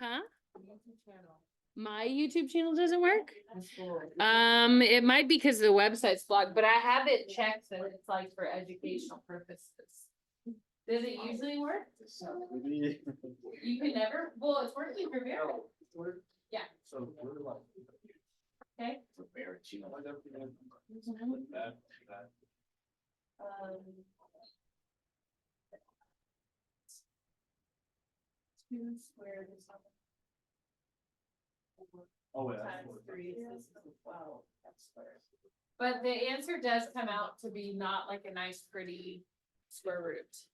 Huh? My YouTube channel doesn't work? It might be because the website's blocked, but I have it checked that it's like for educational purposes. Does it usually work? You can never, well, it's working for me. Yeah. Okay. Two squared is times 3 is 12 x squared. But the answer does come out to be not like a nice pretty square root.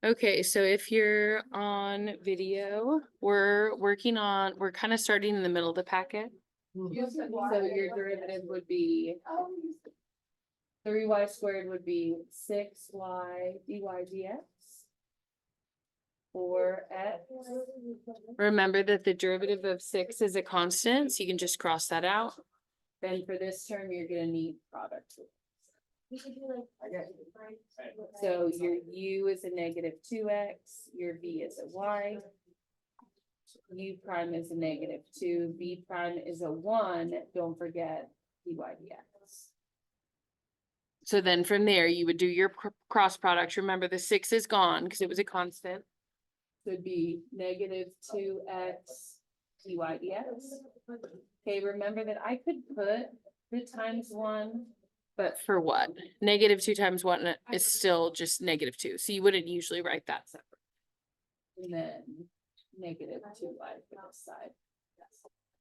Okay, so if you're on video, we're kind of starting in the middle of the packet. So your derivative would be 3y squared would be 6y dy dx. 4x. Remember that the derivative of 6 is a constant, so you can just cross that out. Then for this term, you're gonna need product. So your u is a negative 2x, your v is a y. U prime is a negative 2, v prime is a 1, don't forget dy dx. So then from there, you would do your cross product. Remember the 6 is gone because it was a constant. So it'd be negative 2x dy dx. Okay, remember that I could put the times 1, but for what? Negative 2 times 1 is still just negative 2. So you wouldn't usually write that separate. And then negative 2y for this side.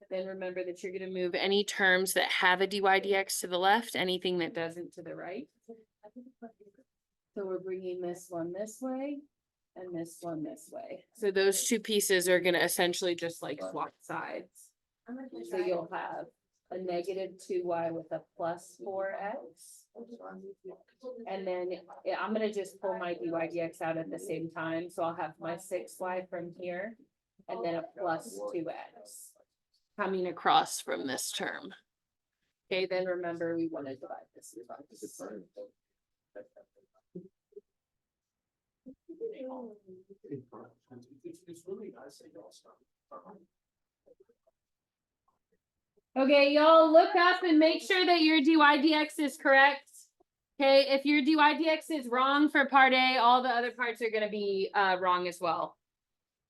Then remember that you're going to move any terms that have a dy dx to the left, anything that doesn't to the right. So we're bringing this one this way and this one this way. So those two pieces are going to essentially just like swap sides. So you'll have a negative 2y with a plus 4x. And then I'm going to just pull my dy dx out at the same time. So I'll have my 6y from here and then a plus 2x coming across from this term. Okay, then remember we want to divide this. Okay, y'all look up and make sure that your dy dx is correct. Okay, if your dy dx is wrong for part A, all the other parts are going to be wrong as well.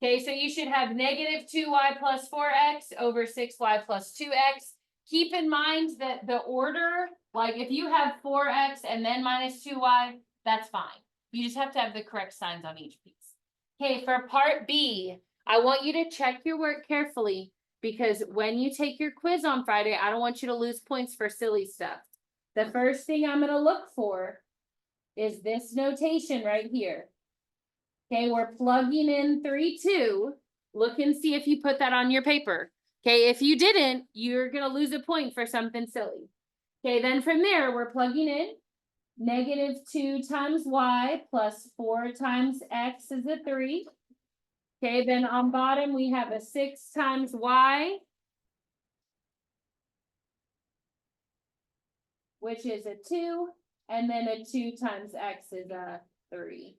Okay, so you should have negative 2y plus 4x over 6y plus 2x. Keep in mind that the order, like if you have 4x and then minus 2y, that's fine. You just have to have the correct signs on each piece. Okay, for part B, I want you to check your work carefully because when you take your quiz on Friday, I don't want you to lose points for silly stuff. The first thing I'm going to look for is this notation right here. Okay, we're plugging in 3, 2. Look and see if you put that on your paper. Okay, if you didn't, you're going to lose a point for something silly. Okay, then from there, we're plugging in negative 2 times y plus 4 times x is a 3. Okay, then on bottom, we have a 6 times y, which is a 2, and then a 2 times x is a 3.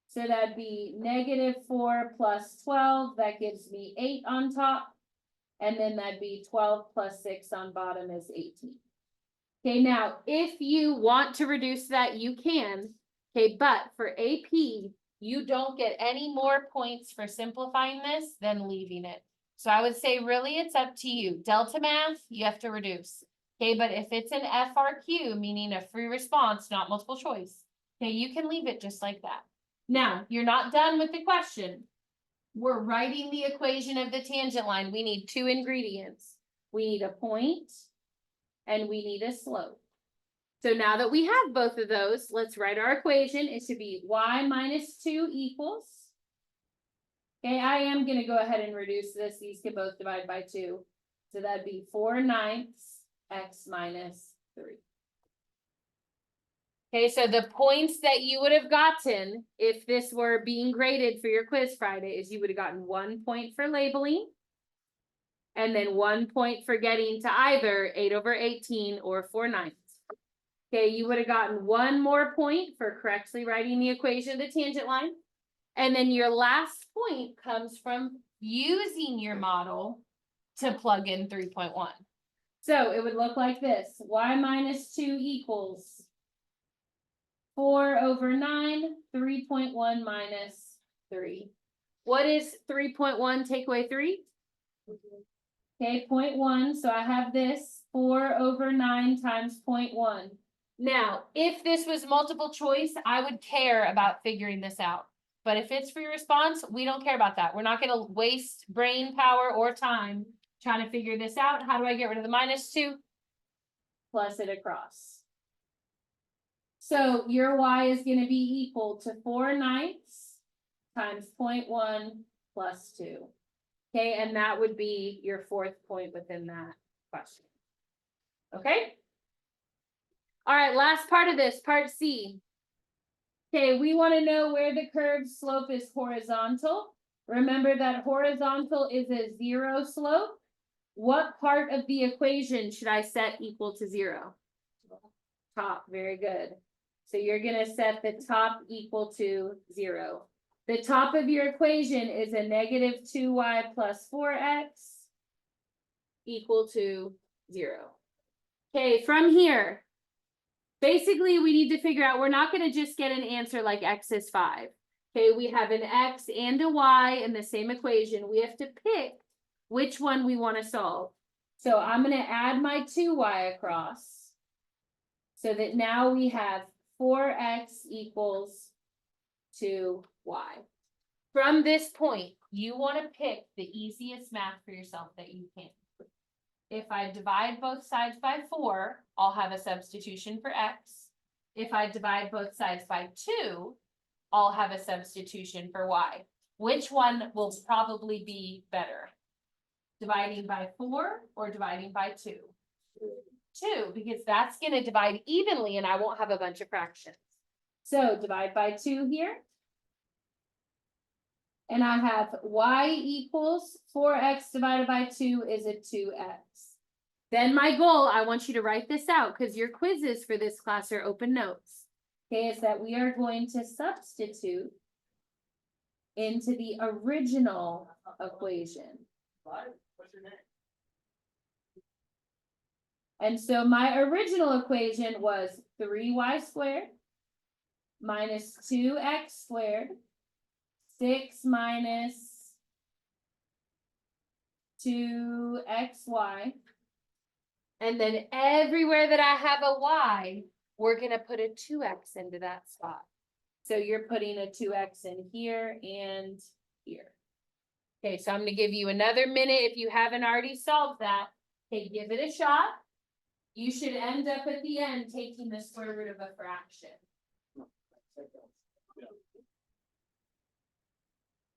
So that'd be negative 4 plus 12, that gives me 8 on top. And then that'd be 12 plus 6 on bottom is 18. Okay, now if you want to reduce that, you can. Okay, but for AP, you don't get any more points for simplifying this than leaving it. So I would say really it's up to you. Delta math, you have to reduce. Okay, but if it's an FRQ, meaning a free response, not multiple choice, okay, you can leave it just like that. Now, you're not done with the question. We're writing the equation of the tangent line. We need 2 ingredients. We need a point and we need a slope. So now that we have both of those, let's write our equation. It should be y minus 2 equals. Okay, I am going to go ahead and reduce this. These can both divide by 2. So that'd be 4/9 x minus 3. Okay, so the points that you would have gotten if this were being graded for your quiz Friday is you would have gotten 1 point for labeling and then 1 point for getting to either 8/18 or 4/9. Okay, you would have gotten one more point for correctly writing the equation of the tangent line. And then your last point comes from using your model to plug in 3.1. So it would look like this. Y minus 2 equals 4 over 9, 3.1 minus 3. What is 3.1 take away 3? Okay, 0.1. So I have this 4 over 9 times 0.1. Now, if this was multiple choice, I would care about figuring this out. But if it's free response, we don't care about that. We're not going to waste brain power or time trying to figure this out. How do I get rid of the minus 2? Plus it across. So your y is going to be equal to 4/9 times 0.1 plus 2. Okay, and that would be your fourth point within that question. Okay? All right, last part of this, part C. Okay, we want to know where the curve's slope is horizontal. Remember that horizontal is a 0 slope. What part of the equation should I set equal to 0? Top, very good. So you're going to set the top equal to 0. The top of your equation is a negative 2y plus 4x equal to 0. Okay, from here, basically we need to figure out, we're not going to just get an answer like x is 5. Okay, we have an x and a y in the same equation. We have to pick which one we want to solve. So I'm going to add my 2y across so that now we have 4x equals 2y. From this point, you want to pick the easiest math for yourself that you can. If I divide both sides by 4, I'll have a substitution for x. If I divide both sides by 2, I'll have a substitution for y. Which one will probably be better? Dividing by 4 or dividing by 2? 2, because that's going to divide evenly and I won't have a bunch of fractions. So divide by 2 here. And I have y equals 4x divided by 2 is a 2x. Then my goal, I want you to write this out because your quizzes for this class are open notes. Okay, is that we are going to substitute into the original equation. What's your name? And so my original equation was 3y squared minus 2x squared, 6 minus 2xy. And then everywhere that I have a y, we're going to put a 2x into that spot. So you're putting a 2x in here and here. Okay, so I'm going to give you another minute if you haven't already solved that. Okay, give it a shot. You should end up at the end taking the square root of a fraction.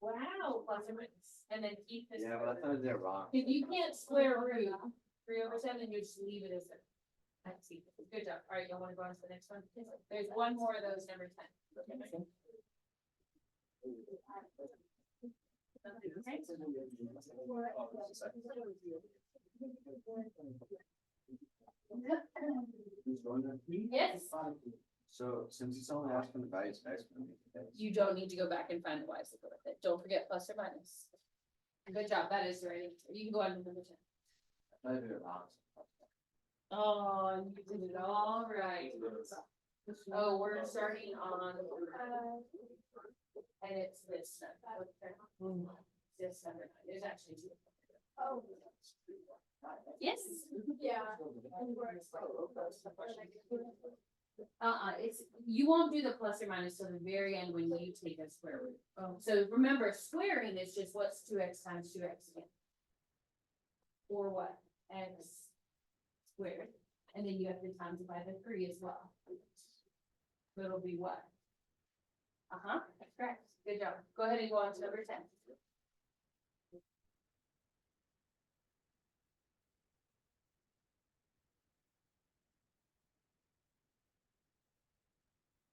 Wow, plus or minus. And then keep this. Yeah, but I thought they're wrong. If you can't square root 3 over 7, then you just leave it as a. Let's see. Good job. All right, y'all want to go on to the next one? There's one more of those, number 10. Okay. Yes. So since it's only asking the values of x, You don't need to go back and find the y's to go with it. Don't forget plus or minus. Good job. That is right. You can go on to number 10. I did it wrong. Oh, you did it all right. Oh, we're starting on. And it's this number. This number. There's actually 2. Oh. Yes. Yeah. It's, you won't do the plus or minus till the very end when you take a square root. Oh. So remember, squaring is just what's 2x times 2x again. Or what? X squared. And then you have to times it by the 3 as well. So it'll be what? That's correct. Good job. Go ahead and go on to number 10.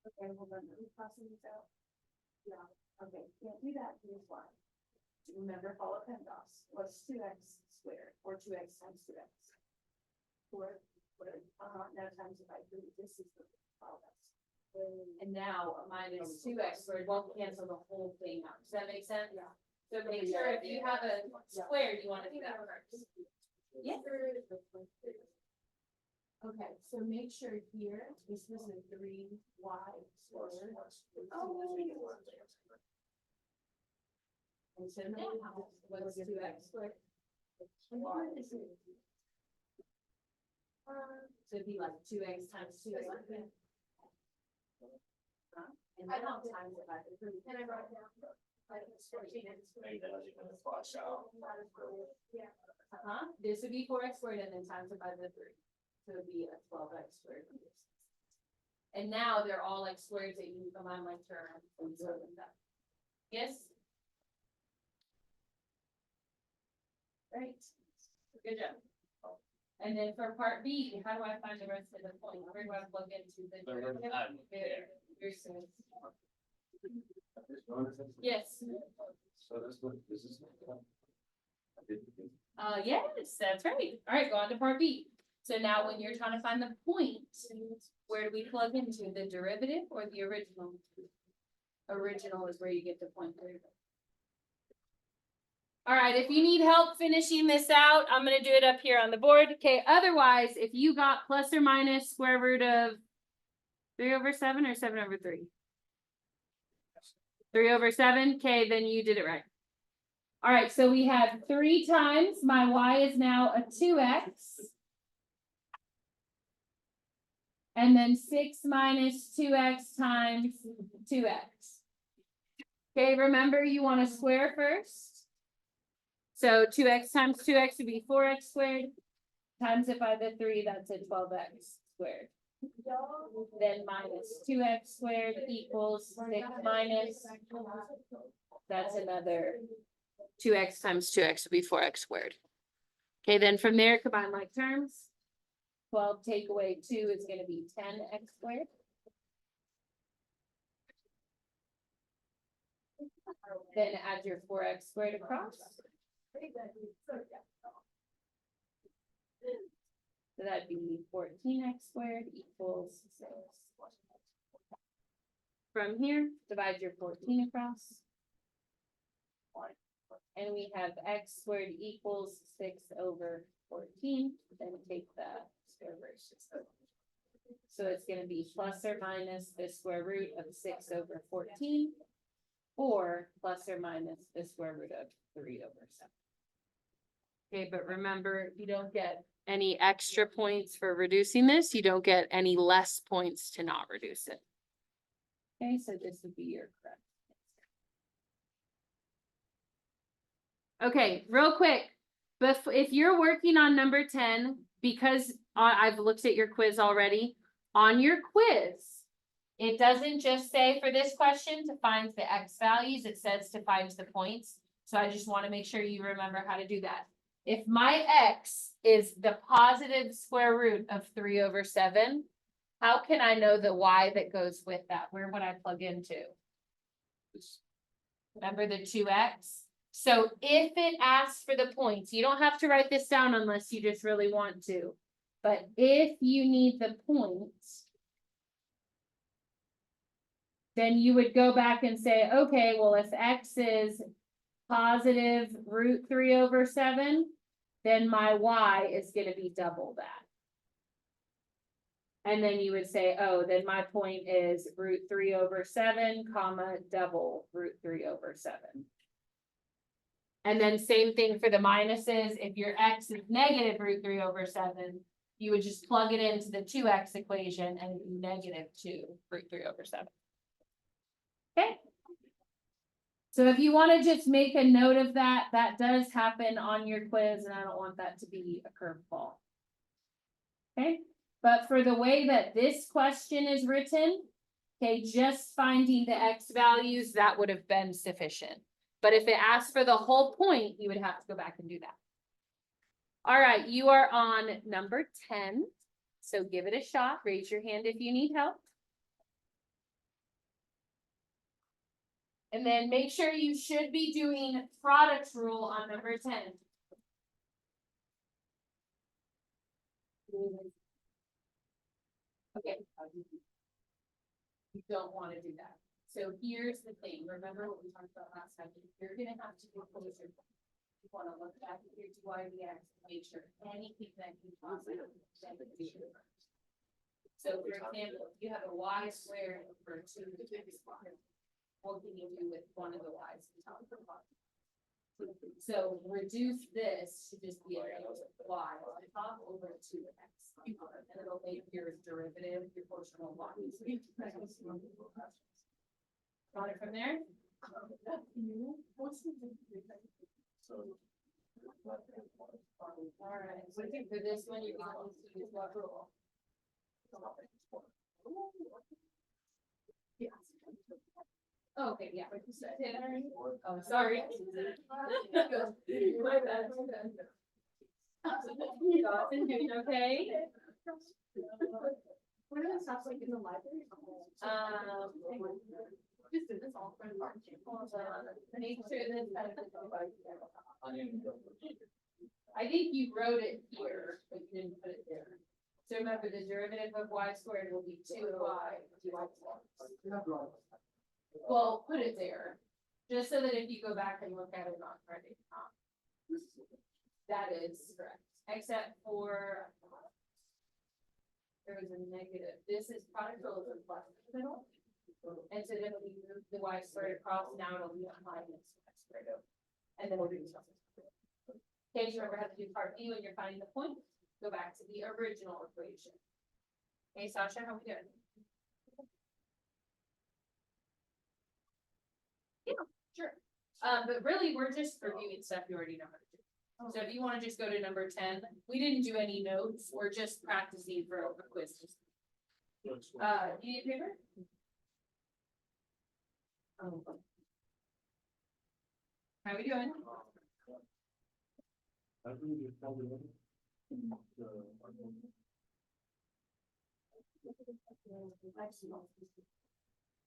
Okay, hold on. Let me crossing this out. Yeah. Okay, can't do that. Here's why. Remember, follow PEMDAS. What's 2x squared or 2x times 2x? 4. squared. Now times it by 3, this is the 12x. And now a minus 2x squared won't cancel the whole thing out. Does that make sense? Yeah. So make sure if you have a square, you want to do that first. Yeah. Okay, so make sure here, this was a 3y squared. And so now, what's 2x squared? So it'd be like 2x times 2x. And I don't times it by 3. And I wrote down. This would be 4x squared and then times it by the 3. So it'd be a 12x squared. And now they're all like squares that you can combine like terms and so and that. Yes? Right. Good job. And then for part B, how do I find the rest of the point? Where do I plug into the derivative? Yes. So this is. Yes, that's right. All right, go on to part B. So now when you're trying to find the point, where do we plug into the derivative or the original? Original is where you get the point. All right, if you need help finishing this out, I'm going to do it up here on the board. Okay, otherwise, if you got plus or minus square root of 3/7 or 7/3? 3/7, okay, then you did it right. All right, so we have 3 times, my y is now a 2x. And then 6 minus 2x times 2x. Okay, remember you want to square first. So 2x times 2x would be 4x squared. Times it by the 3, that's a 12x squared. Then minus 2x squared equals 6 minus. That's another 2x times 2x would be 4x squared. Okay, then from there, combine like terms. 12 take away 2 is going to be 10x squared. Then add your 4x squared across. So that'd be 14x squared equals 6. From here, divide your 14 across. And we have x squared equals 6/14. Then take that square root. So it's going to be plus or minus the square root of 6/14. Or plus or minus the square root of 3/7. Okay, but remember, you don't get any extra points for reducing this. You don't get any less points to not reduce it. Okay, so this would be your correct answer. Okay, real quick, but if you're working on number 10, because I've looked at your quiz already, on your quiz, it doesn't just say for this question to find the x values, it says to find the points. So I just want to make sure you remember how to do that. If my x is the positive square root of 3/7, how can I know the y that goes with that? Where would I plug into? Remember the 2x? So if it asks for the points, you don't have to write this down unless you just really want to. But if you need the points, then you would go back and say, okay, well, if x is positive root 3/7, then my y is going to be double that. And then you would say, oh, then my point is root 3/7, comma, double root 3/7. And then same thing for the minuses. If your x is negative root 3/7, you would just plug it into the 2x equation and it'd be negative 2 root 3/7. Okay. So if you want to just make a note of that, that does happen on your quiz, and I don't want that to be a curveball. Okay, but for the way that this question is written, okay, just finding the x values, that would have been sufficient. But if it asks for the whole point, you would have to go back and do that. All right, you are on number 10. So give it a shot. Raise your hand if you need help. And then make sure you should be doing product rule on number 10. Okay. You don't wanna do that. So here's the thing, remember what we talked about last time, you're gonna have to do closure. You wanna look back at your DYDX and make sure anything that you possibly. So for example, if you have a y squared over 2x, what can you do with one of the y's? So reduce this to just be a y on top over 2x. And it'll make your derivative, your portion of y. Got it from there? Alright, so I think for this one, you're going to use what rule? Yeah. Oh, okay, yeah. Oh, sorry. My bad. Dawson, doing okay? What are the stuff like in the library? Just do this all for make sure this. I think you wrote it here, but you didn't put it there. So remember, the derivative of y squared will be 2y dy. Well, put it there, just so that if you go back and look at it on Friday, that is correct, except for there was a negative. This is product of the plus in the middle. And so then we move the y squared across, now it'll be a minus y squared over. And then we'll do something. Okay, you remember how to do part B when you're finding the point? Go back to the original equation. Hey, Sasha, how we doing? Yeah, sure. But really, we're just reviewing stuff you already know how to do. So if you want to just go to number 10, we didn't do any notes, we're just practicing for a quiz. You need a paper? Oh. How we doing?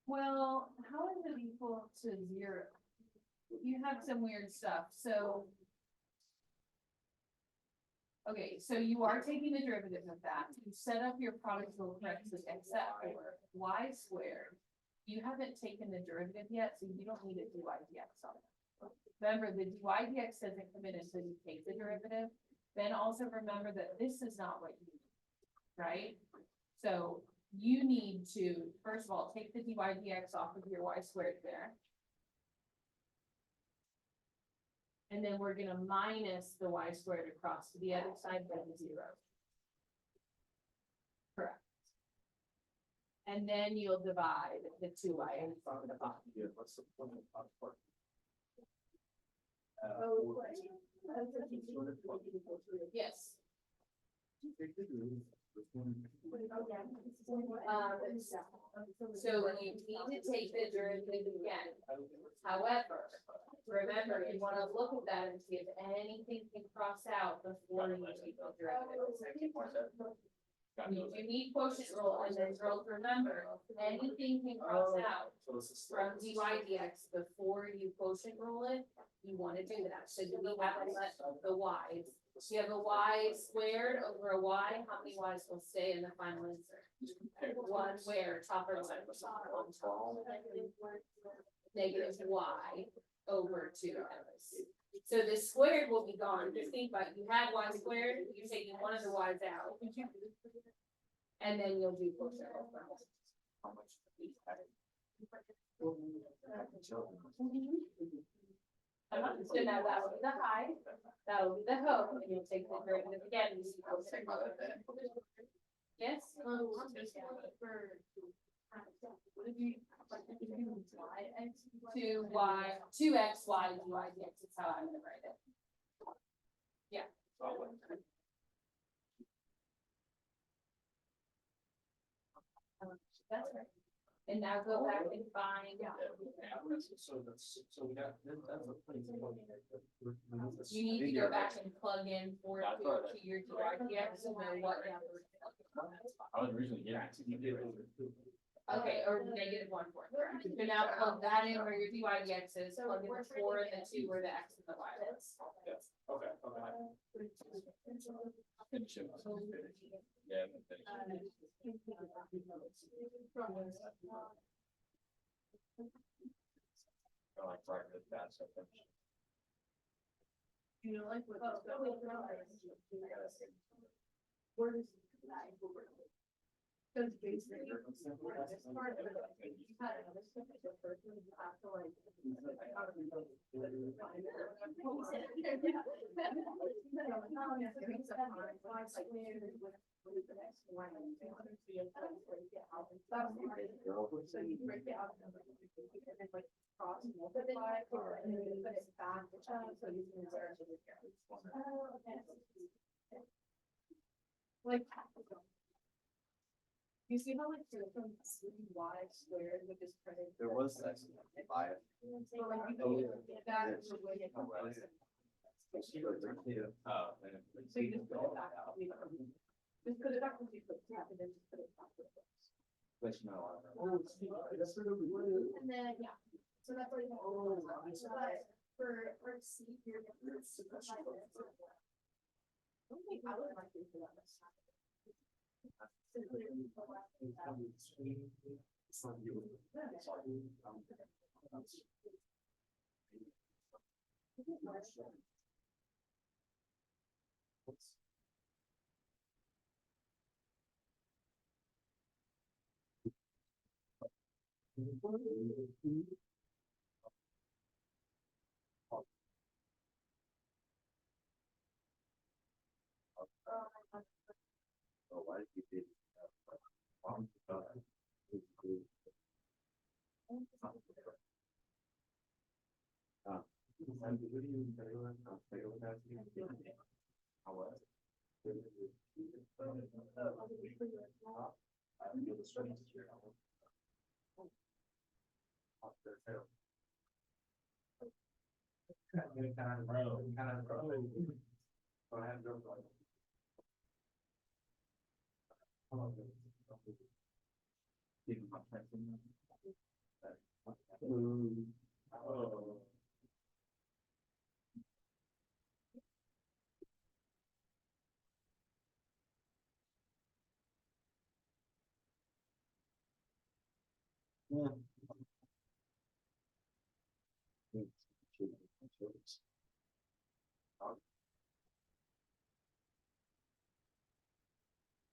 Well, how is it equal to 0? You have some weird stuff, so. Okay, so you are taking the derivative of that. You set up your product rule correctly, except for y squared. You haven't taken the derivative yet, so you don't need to do y dx on it. Remember, the dy dx doesn't come in until you take the derivative. Then also remember that this is not what you need, right? So you need to, first of all, take the dy dx off of your y squared there. And then we're gonna minus the y squared across to the other side by the 0. Correct. And then you'll divide the 2y from the bottom. Yeah, what's the point of the top part? Yes. So you need to take the derivative again. However, remember, you want to look at that and see if anything can cross out before you take the derivative. You need quotient rule, and then girls, remember, anything can cross out from dy dx before you quotient rule it. You want to do that. So do we have to let the y's? You have a y squared over a y. How many y's will stay in the final answer? One where top or bottom? Negative y over 2x. So this squared will be gone. Just think about it. You had y squared, you're taking one of the y's out. And then you'll do quotient rule. So now that will be the high, that will be the hope, and you'll take the derivative again. And see quotient rule. Yes? Two x y dy dx is how I'm gonna write it. Yeah. That's right. And now go back and find. So we got, that's a place. You need to go back and plug in for to your dy dx and know what number. I was originally getting. Okay, or -1/4. So now plug that in where your dy dx is, plug in the 4 and the 2 where the x and the y is. Okay, Yeah. Like right with that, so. You know, like with. Because basically. Part of it, you had another step at the first one, you have to like. So you break it out. And then like cross multiply and then put it back, so you can start to look at it. Like. You see how like from y squared with this credit. There was that bias. So like you can get that to where it comes. Oh, So you just put it back out. Just put it back when you put it back and then just put it back. Which no. And then, yeah, so that's what you have. For C, you're gonna simplify this. I don't think I would like to do that. Oh, why did you do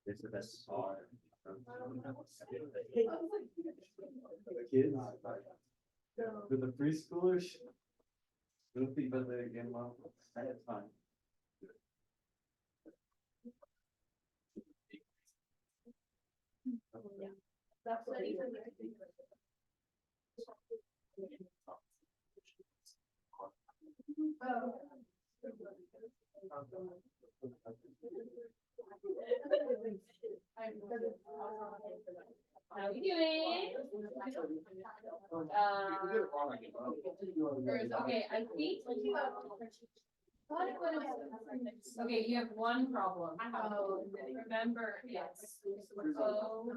This is the best song. The kids. With the preschoolers. Little people that again, well, that's fine. That's what you can do. How you doing? Okay, I think. Okay, you have one problem. Remember, it's O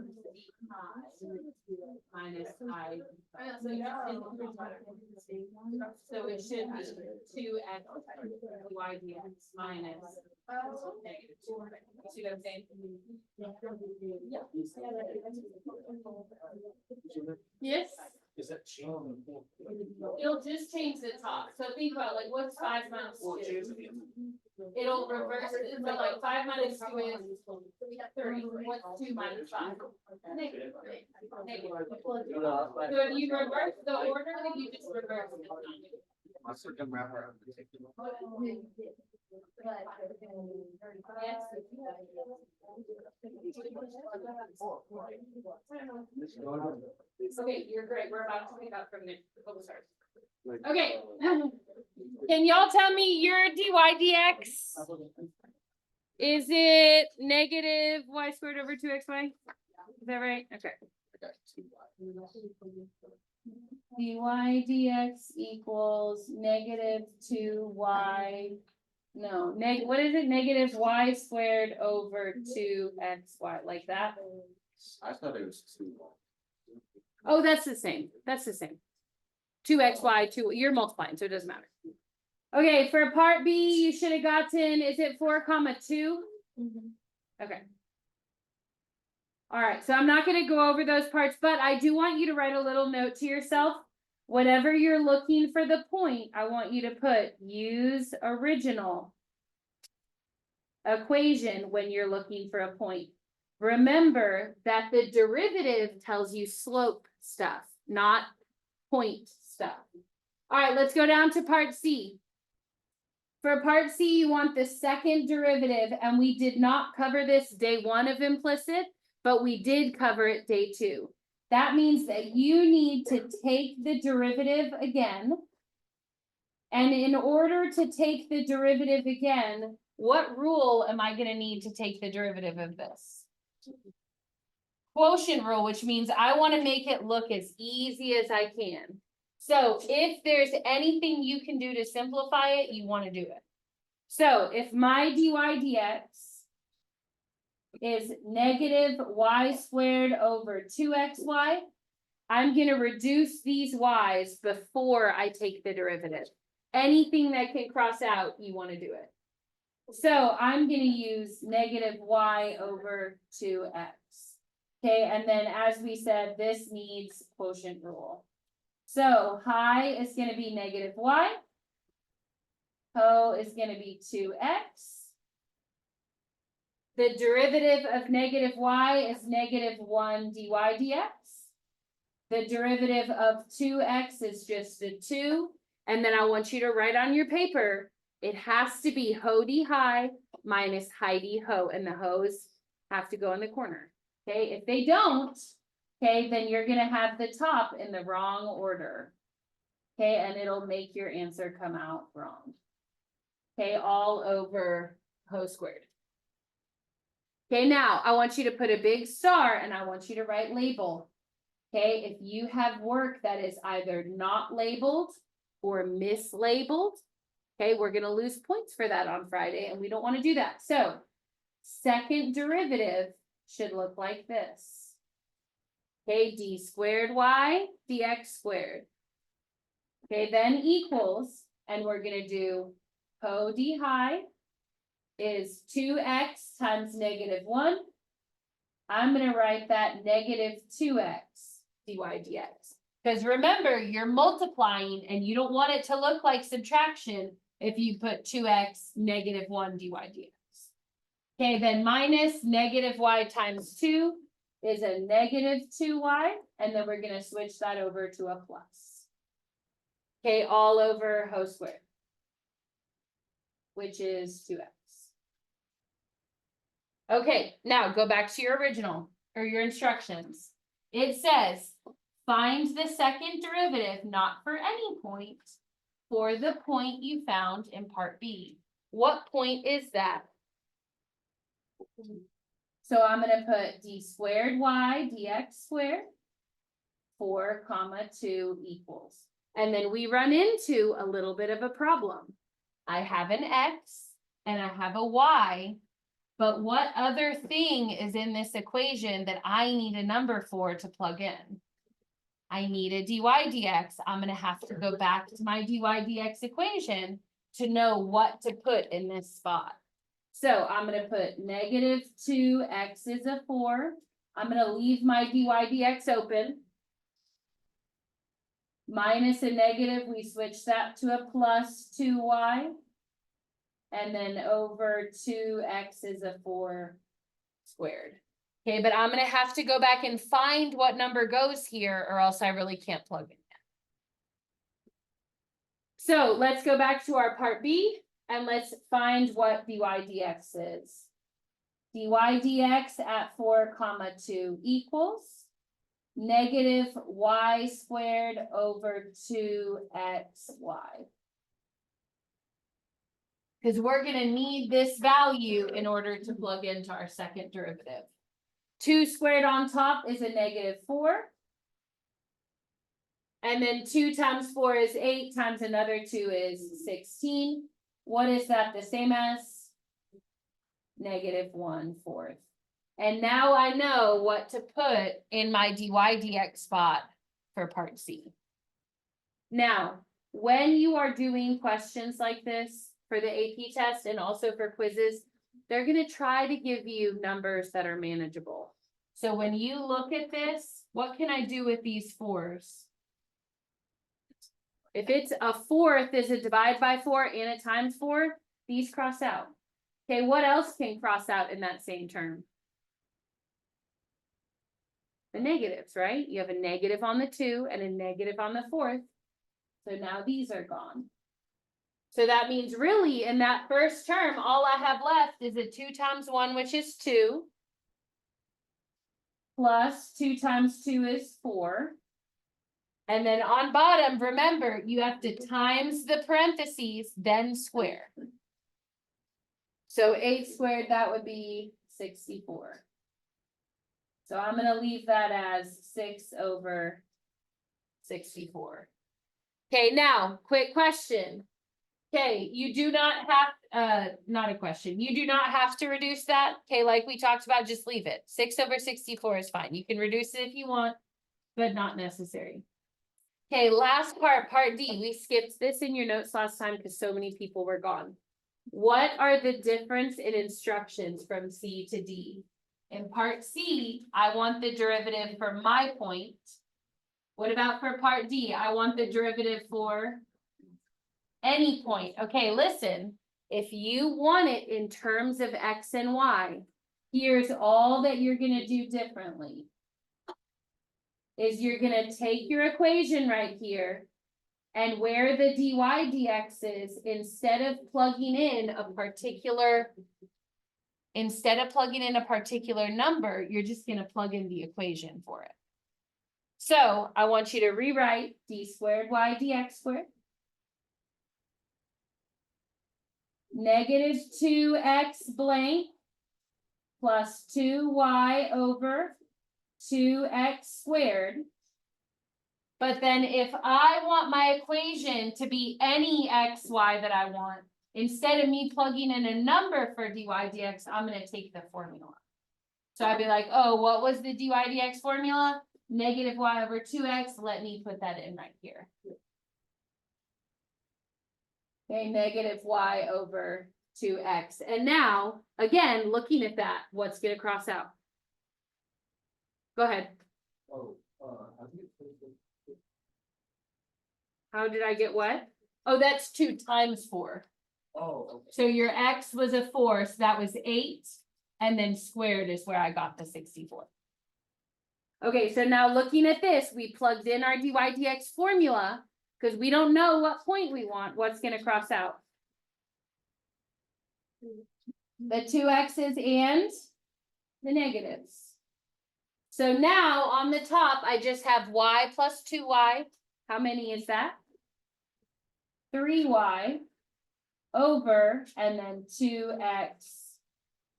minus I. So it should be 2x y dx minus -2. You see what I'm saying? Yes. Is that change? It'll just change the top. So think about like what's 5 minus 2? It'll reverse it. So like 5 minus 2 is 30. What's 2 minus 5? Negative. Negative. So if you reverse the order, then you just reverse the sign. Let's look at wrap around. Okay, you're great. We're about to pick up from there. Oh, sorry. Okay. Can y'all tell me your dy dx? Is it negative y squared over 2xy? Is that right? Okay. Dy dx equals -2y. No, what is it? Negative y squared over 2xy, like that? I thought it was 2. Oh, that's the same. That's the same. 2xy, you're multiplying, so it doesn't matter. Okay, for part B, you should have gotten, is it 4,2? Okay. All right, so I'm not gonna go over those parts, but I do want you to write a little note to yourself. Whenever you're looking for the point, I want you to put use original equation when you're looking for a point. Remember that the derivative tells you slope stuff, not point stuff. All right, let's go down to part C. For part C, you want the second derivative, and we did not cover this day 1 of implicit, but we did cover it day 2. That means that you need to take the derivative again. And in order to take the derivative again, what rule am I going to need to take the derivative of this? Quotient rule, which means I want to make it look as easy as I can. So if there's anything you can do to simplify it, you want to do it. So if my dy dx is negative y squared over 2xy, I'm going to reduce these y's before I take the derivative. Anything that can cross out, you want to do it. So I'm going to use negative y over 2x. Okay, and then as we said, this needs quotient rule. So high is going to be negative y. Ho is going to be 2x. The derivative of negative y is negative 1 dy dx. The derivative of 2x is just a 2. And then I want you to write on your paper, it has to be ho d high minus high d ho, and the ho's have to go in the corner. Okay, if they don't, okay, then you're going to have the top in the wrong order. Okay, and it'll make your answer come out wrong. Okay, all over ho squared. Okay, now I want you to put a big star and I want you to write label. Okay, if you have work that is either not labeled or mislabeled, okay, we're going to lose points for that on Friday and we don't want to do that. So second derivative should look like this. Okay, d squared y dx squared. Okay, then equals, and we're going to do ho d high is 2x times negative 1. I'm going to write that negative 2x dy dx. Because remember, you're multiplying and you don't want it to look like subtraction if you put 2x negative 1 dy dx. Okay, then minus negative y times 2 is a negative 2y, and then we're going to switch that over to a plus. Okay, all over ho squared, which is 2x. Okay, now go back to your original or your instructions. It says, find the second derivative, not for any point, for the point you found in part B. What point is that? So I'm going to put d squared y dx squared 4, 2 equals. And then we run into a little bit of a problem. I have an x and I have a y, but what other thing is in this equation that I need a number for to plug in? I need a dy dx. I'm going to have to go back to my dy dx equation to know what to put in this spot. So I'm going to put negative 2x is a 4. I'm going to leave my dy dx open. Minus a negative, we switch that to a plus 2y. And then over 2x is a 4 squared. Okay, but I'm going to have to go back and find what number goes here or else I really can't plug it in. So let's go back to our part B and let's find what dy dx is. dy dx at 4, 2 equals negative y squared over 2xy. Because we're going to need this value in order to plug into our second derivative. 2 squared on top is a negative 4. And then 2 times 4 is 8 times another 2 is 16. What is that the same as? Negative 1/4. And now I know what to put in my dy dx spot for part C. Now, when you are doing questions like this for the AP test and also for quizzes, they're gonna try to give you numbers that are manageable. So when you look at this, what can I do with these 4s? If it's a 4th is a divide by 4 and a times 4, these cross out. Okay, what else can cross out in that same term? The negatives, right? You have a negative on the 2 and a negative on the 4th. So now these are gone. So that means really in that first term, all I have left is a 2 times 1, which is 2. Plus 2 times 2 is 4. And then on bottom, remember, you have to times the parentheses, then square. So 8 squared, that would be 64. So I'm gonna leave that as 6 over 64. Okay, now, quick question. Okay, you do not have, not a question. You do not have to reduce that. Okay, like we talked about, just leave it. 6 over 64 is fine. You can reduce it if you want, but not necessary. Okay, last part, part D. We skipped this in your notes last time because so many people were gone. What are the difference in instructions from C to D? In part C, I want the derivative for my point. What about for part D? I want the derivative for any point. Okay, listen, if you want it in terms of X and Y, here's all that you're gonna do differently. Is you're gonna take your equation right here, and where the dy dx is, instead of plugging in a particular number, you're just gonna plug in the equation for it. So I want you to rewrite d squared y dx squared. Negative 2x blank plus 2y over 2x squared. But then if I want my equation to be any xy that I want, instead of me plugging in a number for dy dx, I'm going to take the formula. So I'd be like, oh, what was the dy dx formula? Negative y over 2x. Let me put that in right here. Okay, negative y over 2x. And now, again, looking at that, what's going to cross out? Go ahead. Oh, I think it's. How did I get what? Oh, that's 2 times 4. Oh, okay. So your x was a 4, so that was 8. And then squared is where I got the 64. Okay, so now looking at this, we plugged in our dy dx formula because we don't know what point we want. What's going to cross out? The 2x's and the negatives. So now on the top, I just have y plus 2y. How many is that? 3y over and then 2x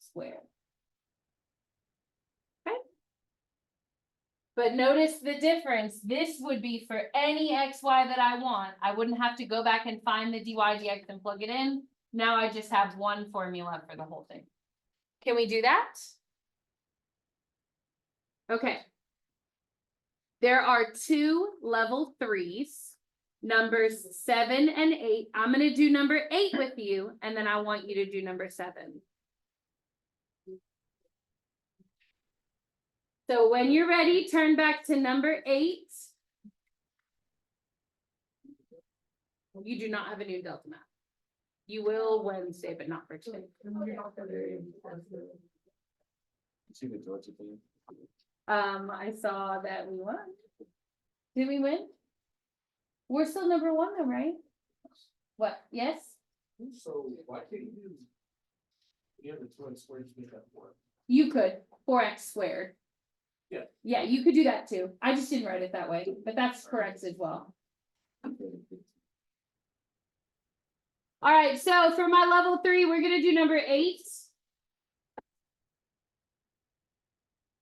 squared. Okay. But notice the difference. This would be for any xy that I want. I wouldn't have to go back and find the dy dx and plug it in. Now I just have one formula for the whole thing. Can we do that? Okay. There are 2 level 3s, numbers 7 and 8. I'm going to do number 8 with you, and then I want you to do number 7. So when you're ready, turn back to number 8. You do not have a new Delta map. You will Wednesday, but not for today. See the Georgia thing? I saw that we won. Did we win? We're still number 1 though, right? What? Yes? So why can't you use? You have the 2x squared to make that 4. You could. 4x squared. Yeah. Yeah, you could do that too. I just didn't write it that way, but that's correct as well. All right, so for my level 3, we're gonna do number 8.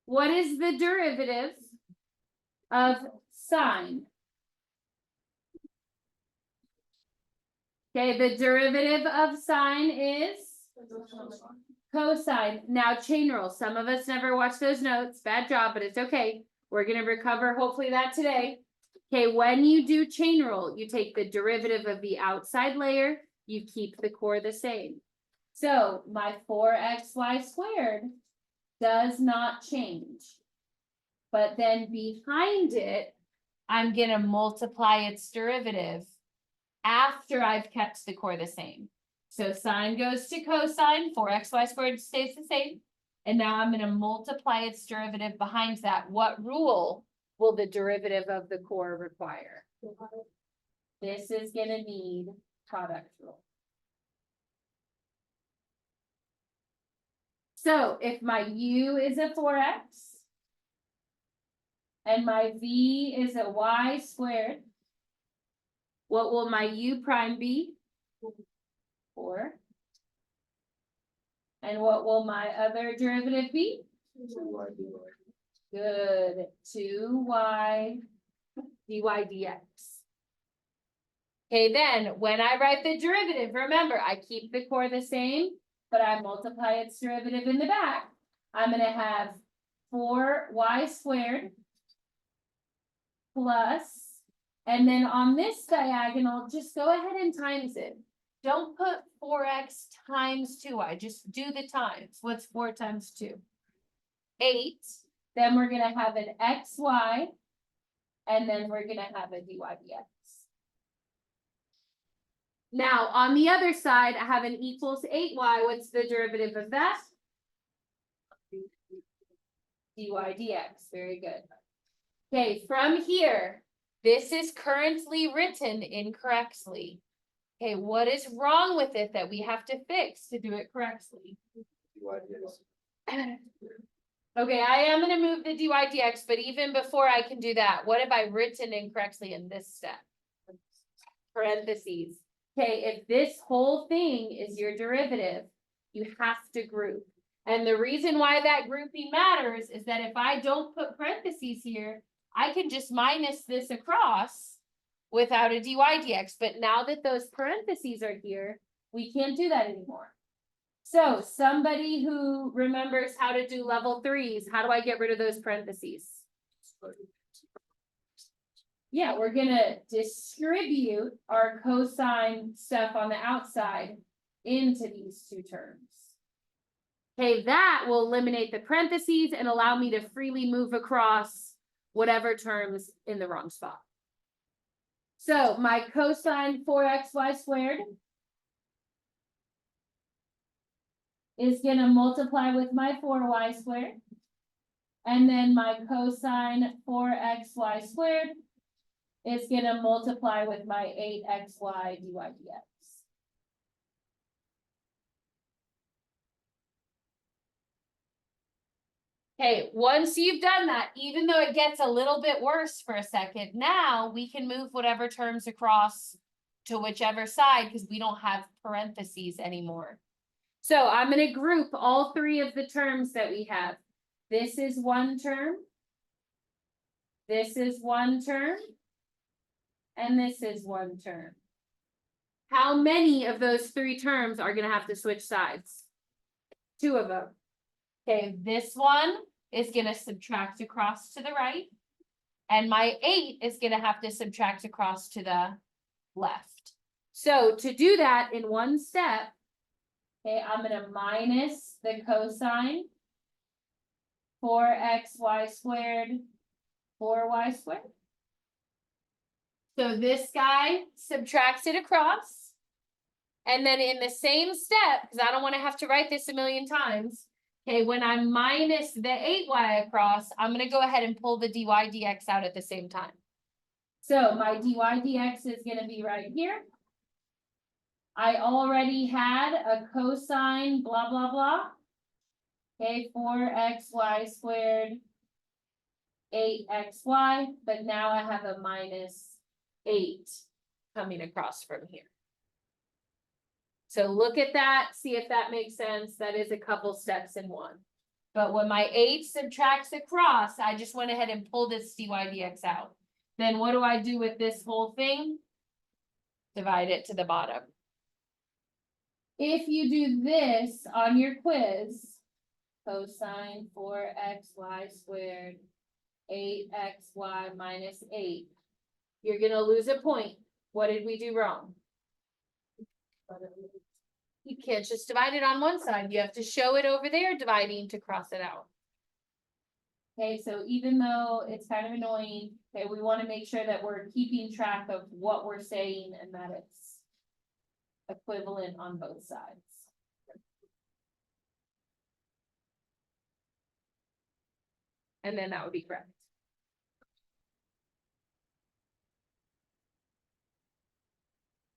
What is the derivative of sine? Okay, the derivative of sine is cosine, now chain rule, some of us never watch those notes, bad job, but it's okay. We're gonna recover hopefully that today. Okay, when you do chain rule, you take the derivative of the outside layer, you keep the core the same. So my 4xy squared does not change. But then behind it, I'm gonna multiply its derivative after I've kept the core the same. So sine goes to cosine, 4xy squared stays the same. And now I'm gonna multiply its derivative behind that. What rule will the derivative of the core require? This is gonna need product rule. So if my u is a 4x and my v is a y squared, what will my u prime be? 4. And what will my other derivative be? Good, 2y dy dx. Okay, then when I write the derivative, remember I keep the core the same, but I multiply its derivative in the back. I'm gonna have 4y squared plus, and then on this diagonal, just go ahead and times it. Don't put 4x times 2y, just do the times. What's 4 times 2? 8. Then we're gonna have an xy, and then we're gonna have a dy dx. Now, on the other side, I have an equals 8y. What's the derivative of that? Dy dx, very good. Okay, from here, this is currently written incorrectly. Okay, what is wrong with it that we have to fix to do it correctly? Okay, I am gonna move the dy dx, but even before I can do that, what have I written incorrectly in this step? Parentheses. Okay, if this whole thing is your derivative, you have to group. And the reason why that grouping matters is that if I don't put parentheses here, I can just minus this across without a dy dx. But now that those parentheses are here, we can't do that anymore. So somebody who remembers how to do level 3s, how do I get rid of those parentheses? Yeah, we're gonna distribute our cosine stuff on the outside into these two terms. Okay, that will eliminate the parentheses and allow me to freely move across whatever terms in the wrong spot. So my cosine 4xy squared is gonna multiply with my 4y squared. And then my cosine 4xy squared is gonna multiply with my 8xy dy dx. Okay, once you've done that, even though it gets a little bit worse for a second, now we can move whatever terms across to whichever side because we don't have parentheses anymore. So I'm gonna group all 3 of the terms that we have. This is one term. This is one term. And this is one term. How many of those 3 terms are gonna have to switch sides? 2 of them. Okay, this one is gonna subtract across to the right. And my 8 is gonna have to subtract across to the left. So to do that in one step, okay, I'm gonna minus the cosine 4xy squared, 4y squared. So this guy subtracts it across. And then in the same step, because I don't want to have to write this a million times. Okay, when I minus the 8y across, I'm going to go ahead and pull the dy dx out at the same time. So my dy dx is going to be right here. I already had a cosine blah, blah, blah. Okay, 4xy squared, 8xy, but now I have a minus 8 coming across from here. So look at that, see if that makes sense. That is a couple steps in one. But when my 8 subtracts across, I just went ahead and pulled this dy dx out. Then what do I do with this whole thing? Divide it to the bottom. if you do this on your quiz, cosine 4xy squared, 8xy minus 8, you're gonna lose a point. What did we do wrong? You can't just divide it on one side. You have to show it over there dividing to cross it out. Okay, so even though it's kind of annoying, okay, we want to make sure that we're keeping track of what we're saying and that it's equivalent on both sides. And then that would be correct.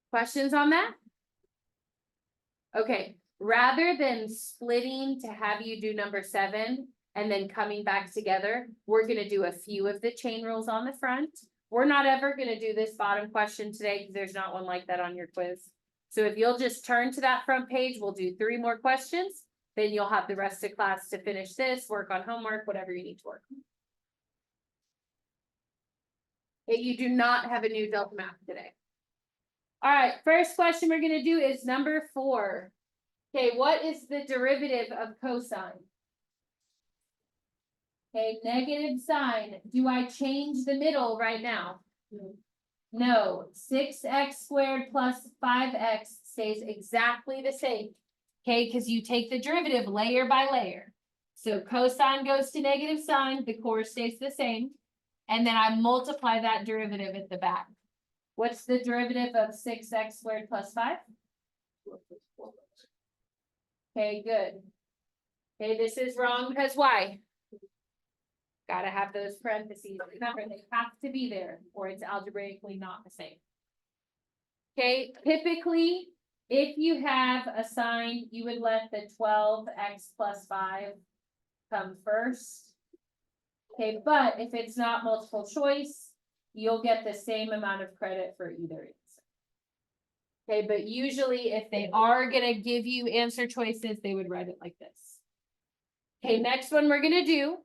Questions on that? Okay, rather than splitting to have you do number 7 and then coming back together, we're gonna do a few of the chain rules on the front. We're not ever gonna do this bottom question today because there's not one like that on your quiz. So if you'll just turn to that front page, we'll do 3 more questions. Then you'll have the rest of class to finish this, work on homework, whatever you need to work. Okay, you do not have a new delta math today. All right, first question we're gonna do is number 4. Okay, what is the derivative of cosine? Okay, negative sign. Do I change the middle right now? No, 6x squared plus 5x stays exactly the same. Okay, because you take the derivative layer by layer. So cosine goes to negative sign, the core stays the same. And then I multiply that derivative at the back. What's the derivative of 6x squared plus 5? Okay, good. Okay, this is wrong because why? Gotta have those parentheses. Remember, they have to be there or it's algebraically not the same. Okay, typically, if you have a sign, you would let the 12x plus 5 come first. Okay, but if it's not multiple choice, you'll get the same amount of credit for either answer. Okay, but usually if they are gonna give you answer choices, they would write it like this. Okay, next one we're gonna do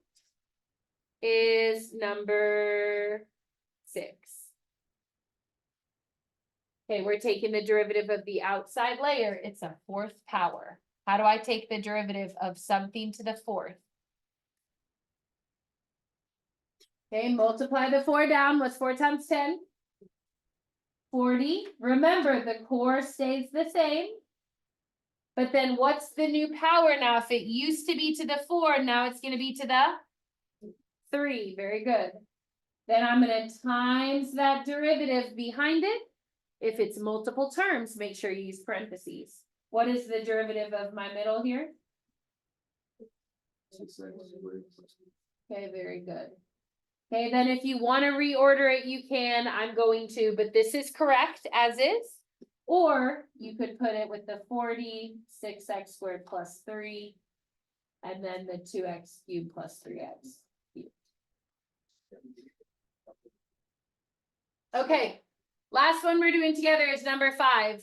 is number 6. Okay, we're taking the derivative of the outside layer. It's a 4th power. How do I take the derivative of something to the 4th? Okay, multiply the 4 down. What's 4 times 10? 40. Remember, the core stays the same. But then what's the new power now? If it used to be to the 4, now it's going to be to the 3. Very good. Then I'm going to times that derivative behind it. If it's multiple terms, make sure you use parentheses. What is the derivative of my middle here? Okay, very good. Okay, then if you want to reorder it, you can. I'm going to, but this is correct as is. Or you could put it with the 40, 6x squared plus 3, and then the 2x cubed plus 3x cubed. Okay, last one we're doing together is number 5.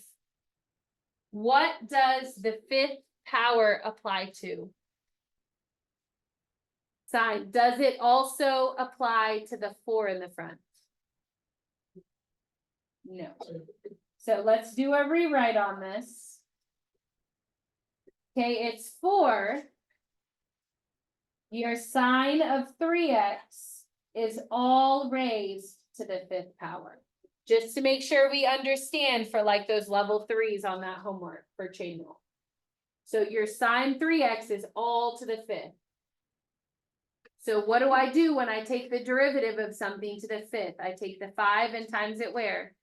What does the 5th power apply to? Sign. Does it also apply to the 4 in the front? No. So let's do a rewrite on this. Okay, it's 4. Your sign of 3x is all raised to the 5th power. Just to make sure we understand for like those level 3s on that homework for chain rule. So your sign 3x is all to the 5th. So what do I do when I take the derivative of something to the 5th? I take the 5 and times it where?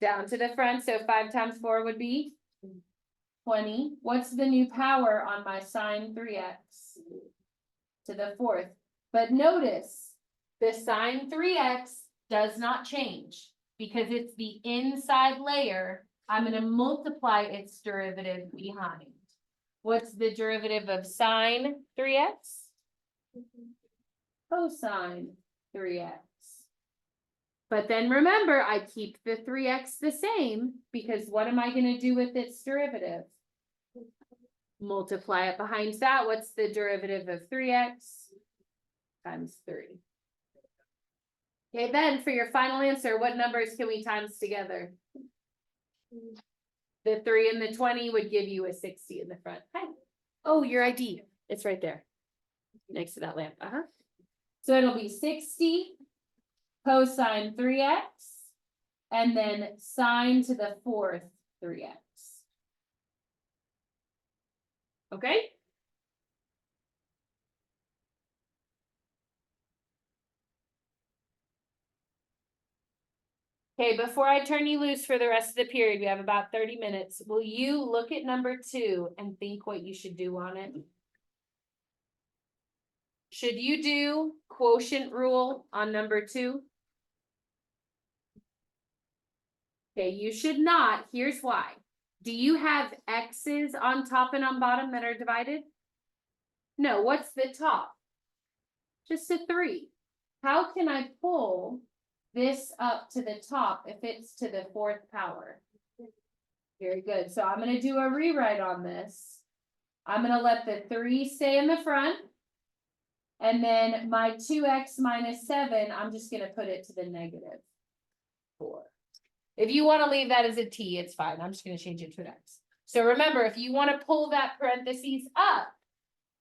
Down to the front, so 5 times 4 would be 20. What's the new power on my sine 3x? To the 4th. But notice, the sine 3x does not change because it's the inside layer. I'm going to multiply its derivative behind. What's the derivative of sine 3x? Cosine 3x. But then remember, I keep the 3x the same because what am I going to do with its derivative? Multiply it behind that. What's the derivative of 3x? Times 3. Okay, then for your final answer, what numbers can we times together? The 3 and the 20 would give you a 60 in the front. Hi. Oh, your ID, it's right there. Next to that lamp, So it'll be 60 cosine 3x. And then sine to the 4th 3x. Okay? Okay, before I turn you loose for the rest of the period, we have about 30 minutes. Will you look at number 2 and think what you should do on it? Should you do quotient rule on number 2? Okay, you should not. Here's why. Do you have X's on top and on bottom that are divided? No, what's the top? Just a 3. How can I pull this up to the top if it's to the 4th power? Very good. So I'm going to do a rewrite on this. I'm going to let the 3 stay in the front. And then my 2x minus 7, I'm just going to put it to the negative 4. If you want to leave that as a t, it's fine. I'm just going to change it to an x. So remember, if you want to pull that parentheses up,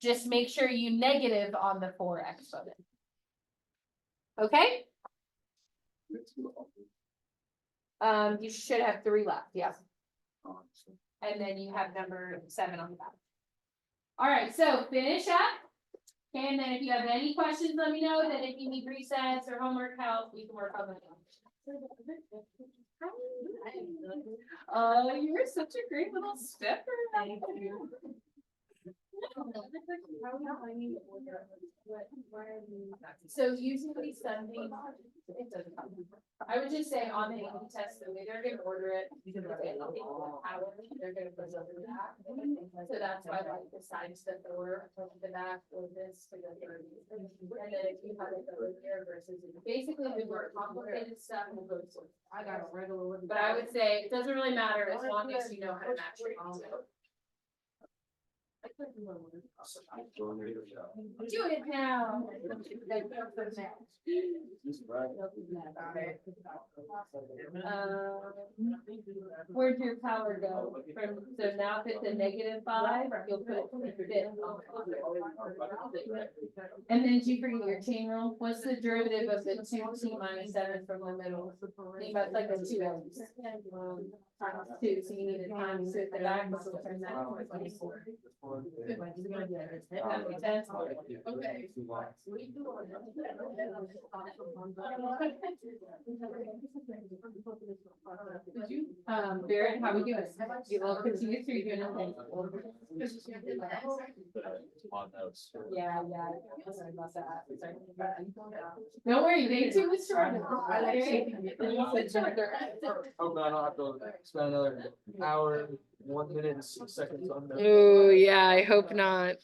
just make sure you negative on the 4 exponent. Okay? You should have 3 left, yeah. And then you have number 7 on the back. All right, so finish up. And then if you have any questions, let me know. Then if you need resets or homework help, we can work on that. Oh, you're such a great little stepper. Thank you. So usually Sunday, it doesn't come. I would just say on the AP test, the way they're gonna order it, because they're gonna take the power, they're gonna put over that. So that's why like the sides that there were, the back or this to the third. And then if you have it over here versus basically the more complicated stuff will go to. I got it right a little bit. But I would say it doesn't really matter as long as you know how to match your answer. Do it now. Where'd your power go? From, so now if it's a -5, you'll put it. And then did you forget your chain rule? What's the derivative of the 2t minus 7 from the middle? Think about like the 2x. Times 2, so you need a times 2 at the back, so we'll turn that into 24. That makes sense? Okay. Barrett, how we doing? You will continue through doing anything. Yeah. Sorry about that. Sorry. Don't worry, day 2 was shorter. Hope I don't have to spend another hour, 1 minute and 6 seconds on that. Oh, yeah, I hope not.